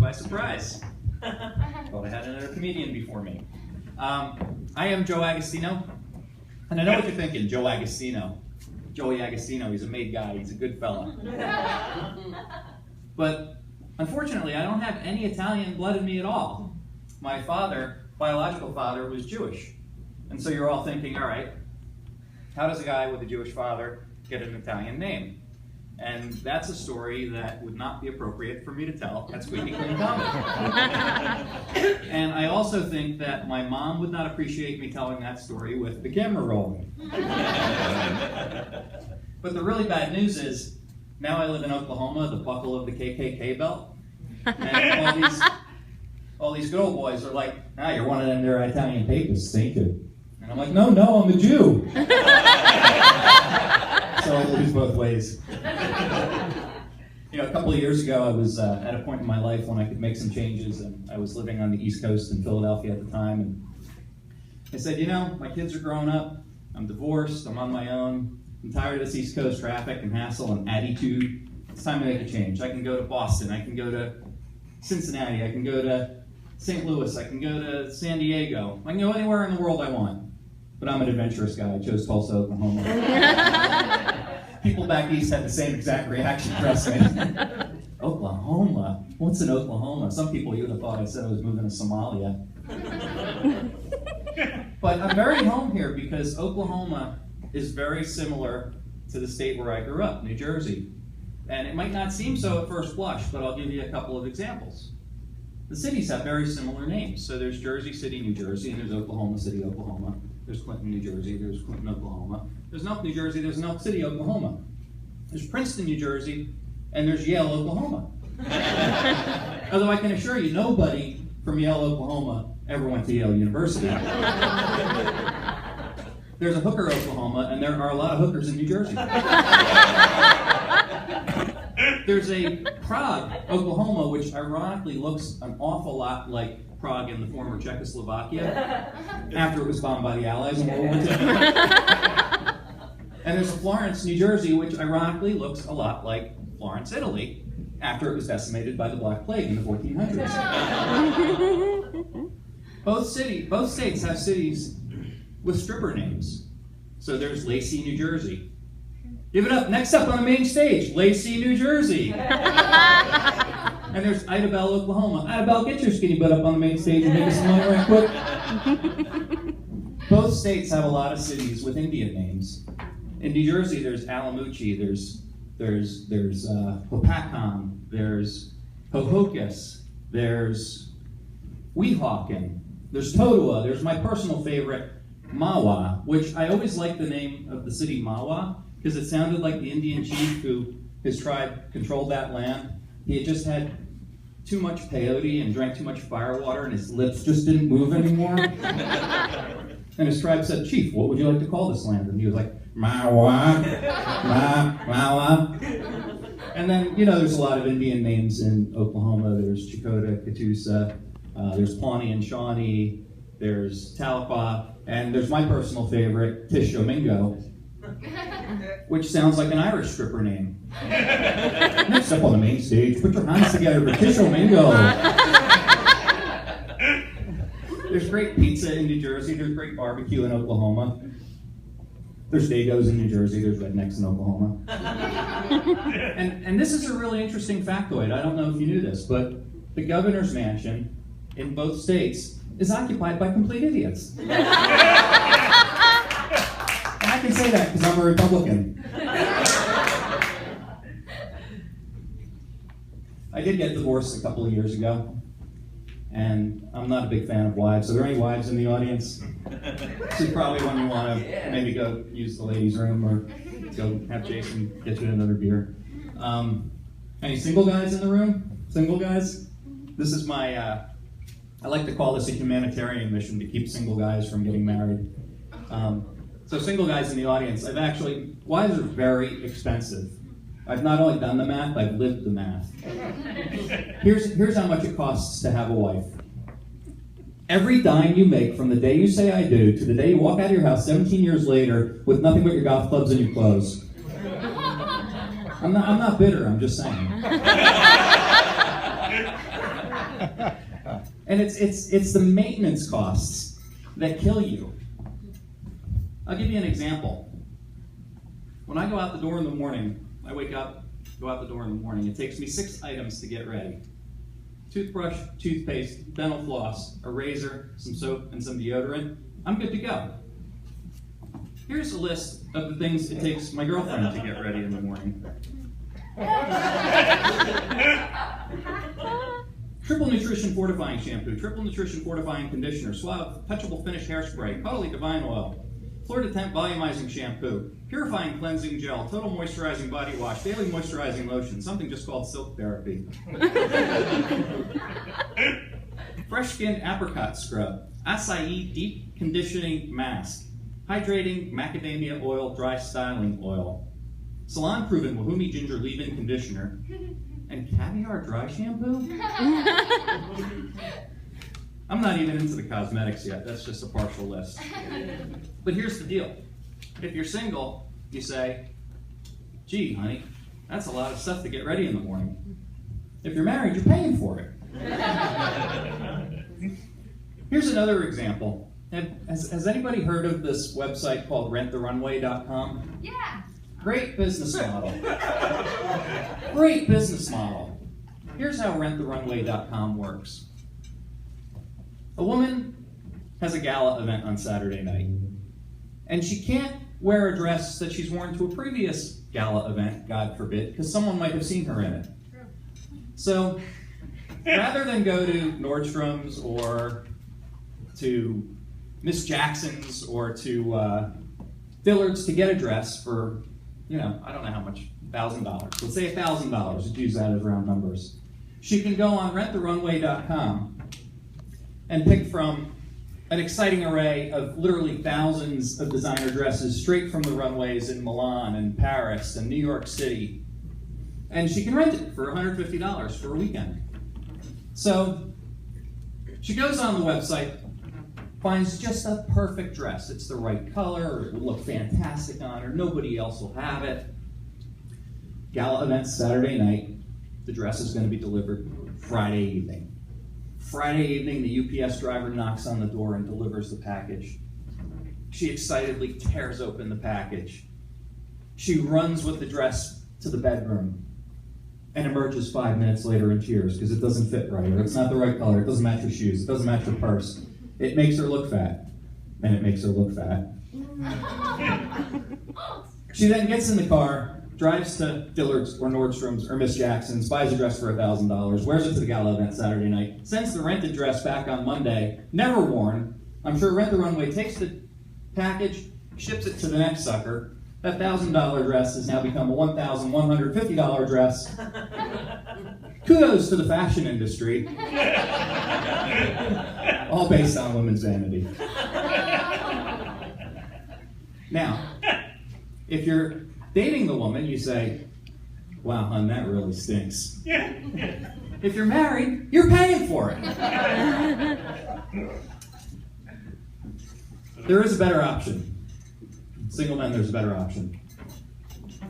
by surprise. Thought I had another comedian before me. I am Joe Agostino, and I know what you're thinking, Joe Agostino. Joey Agostino, he's a made guy, he's a good fella. But unfortunately, I don't have any Italian blood in me at all. My father, biological father, was Jewish. And so you're all thinking, all right, how does a guy with a Jewish father get an Italian name? And that's a story that would not be appropriate for me to tell at Squeaky Clean Comedy. And I also think that my mom would not appreciate me telling that story with the camera rolling. But the really bad news is, now I live in Oklahoma, the buckle of the KKK belt. And all these good old boys are like, you're one of them there Italian papists, ain't you? And I'm like, no, I'm a Jew. So I'll lose both ways. A couple of years ago, I was at a point in my life when I could make some changes, and I was living on the East Coast in Philadelphia at the time, and I said, my kids are growing up, I'm divorced, I'm on my own, I'm tired of this East Coast traffic and hassle and attitude. It's time to make a change. I can go to Boston, I can go to Cincinnati, I can go to St. Louis, I can go to San Diego, I can go anywhere in the world I want. But I'm an adventurous guy. I chose Tulsa, Oklahoma. People back east had the same exact reaction, trust me. Oklahoma? What's in Oklahoma? Some people even have thought I said I was moving to Somalia. But I'm very home here because Oklahoma is very similar to the state where I grew up, New Jersey. And it might not seem so at first blush, but I'll give you a couple of examples. The cities have very similar names. So there's Jersey City, New Jersey, and there's Oklahoma City, Oklahoma. There's Clinton, New Jersey, there's Clinton, Oklahoma. There's Elk, New Jersey, there's Elk City, Oklahoma. There's Princeton, New Jersey, and there's Yale, Oklahoma. Although I can assure you, nobody from Yale, Oklahoma ever went to Yale University. There's a Hooker, Oklahoma, and there are a lot of hookers in New Jersey. There's a Prague, Oklahoma, which ironically looks an awful lot like Prague in the former Czechoslovakia after it was bombed by the Allies in World War II. And there's a Florence, New Jersey, which ironically looks a lot like Florence, Italy, after it was decimated by the Black Plague in the 1400s. Both states have cities with stripper names. So there's Lacey, New Jersey. Give it up. Next up on the main stage, Lacey, New Jersey. And there's Idabel, Oklahoma. Idabel, get your skinny butt up on the main stage and make us smile right quick. Both states have a lot of cities with Indian names. In New Jersey, there's Alamuchi, there's Hopatcong, there's Hohokus, there's Weehawken, there's Totowa, there's my personal favorite, Mawa, which I always liked the name of the city Mawa because it sounded like the Indian chief who his tribe controlled that land. He had just had too much peyote and drank too much firewater and his lips just didn't move anymore. And his tribe said, Chief, what would you like to call this land? And he was like, Mawa, Mawa. And then, there's a lot of Indian names in Oklahoma. There's Chakotay, Catoosa, there's Pawnee and Shawnee, there's Tahlequah, and there's my personal favorite, Tishomingo, which sounds like an Irish stripper name. Next up on the main stage, put your hands together for Tishomingo. There's great pizza in New Jersey, there's great barbecue in Oklahoma. There's Dagos in New Jersey, there's rednecks in Oklahoma. And this is a really interesting factoid. I don't know if you knew this, but the governor's mansion in both states is occupied by complete idiots. And I can say that because I'm a Republican. I did get divorced a couple of years ago, and I'm not a big fan of wives. Are there any wives in the audience? This is probably when you want to maybe go use the ladies' room or go have Jason get you another beer. Any single guys in the room? Single guys? This is my, I like to call this a humanitarian mission to keep single guys from getting married. So single guys in the audience, wives are very expensive. I've not only done the math, I've lived the math. Here's how much it costs to have a wife. Every dime you make from the day you say I do to the day you walk out of your house 17 years later with nothing but your golf clubs and your clothes. I'm not bitter, I'm just saying. And it's the maintenance costs that kill you. I'll give you an example. When I go out the door in the morning, I wake up, go out the door in the morning, it takes me 6 items to get ready. Toothbrush, toothpaste, dental floss, a razor, some soap, and some deodorant. I'm good to go. Here's a list of the things it takes my girlfriend to get ready in the morning. Triple Nutrition Fortifying Shampoo, Triple Nutrition Fortifying Conditioner, Suave Touchable Finish Hairspray, Poly Divine Oil, Florida Temp Volumizing Shampoo, Purifying Cleansing Gel, Total Moisturizing Body Wash, Daily Moisturizing Lotion, something just called Silk Therapy. Fresh Skin Apricot Scrub, Acai Deep Conditioning Mask, Hydrating Macadamia Oil Dry Styling Oil, Salon Proven Wahumi Ginger Leave-In Conditioner, and Caviar Dry Shampoo? I'm not even into the cosmetics yet. That's just a partial list. But here's the deal. If you're single, you say, gee, honey, that's a lot of stuff to get ready in the morning. If you're married, you're paying for it. Here's another example. Has anybody heard of this website called renttherunway.com? Yeah. Great business model. Great business model. Here's how renttherunway.com works. A woman has a gala event on Saturday night, and she can't wear a dress that she's worn to a previous gala event, God forbid, because someone might have seen her in it. So, rather than go to Nordstrom's or to Miss Jackson's or to Dillard's to get a dress for, I don't know how much, $1,000. Let's say $1,000, let's use that as round numbers. She can go on renttherunway.com and pick from an exciting array of literally thousands of designer dresses straight from the runways in Milan and Paris and New York City. And she can rent it for $150 for a weekend. So she goes on the website, finds just a perfect dress. It's the right color, it will look fantastic on her, nobody else will have it. Gala event Saturday night, the dress is going to be delivered Friday evening. Friday evening, the UPS driver knocks on the door and delivers the package. She excitedly tears open the package. She runs with the dress to the bedroom and emerges 5 minutes later in tears because it doesn't fit right, or it's not the right color, it doesn't match her shoes, it doesn't match her purse. It makes her look fat, and it makes her look fat. She then gets in the car, drives to Dillard's or Nordstrom's or Miss Jackson's, buys a dress for $1,000, wears it to the gala event Saturday night, sends the rented dress back on Monday, never worn. I'm sure Rent the Runway takes the package, ships it to the next sucker. That $1,000 dress has now become a $1,150 dress. Kudos to the fashion industry. All based on women's vanity. Now, if you're dating the woman, you say, wow, hon, that really stinks. If you're married, you're paying for it. There is a better option. Single men, there's a better option.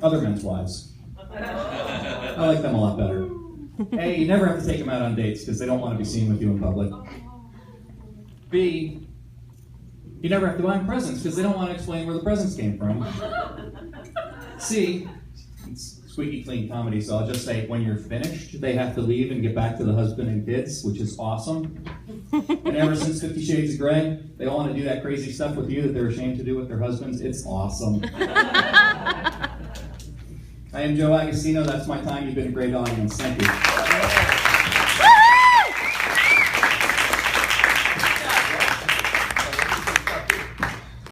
Other men's wives. I like them a lot better. A, you never have to take them out on dates because they don't want to be seen with you in public. B, you never have to buy them presents because they don't want to explain where the presents came from. C, it's squeaky clean comedy, so I'll just say when you're finished, they have to leave and get back to the husband and kids, which is awesome. And ever since 50 Shades of Grey, they all want to do that crazy stuff with you that they're ashamed to do with their husbands. It's awesome. I am Joe Agostino. That's my time. You've been a great audience. Thank you.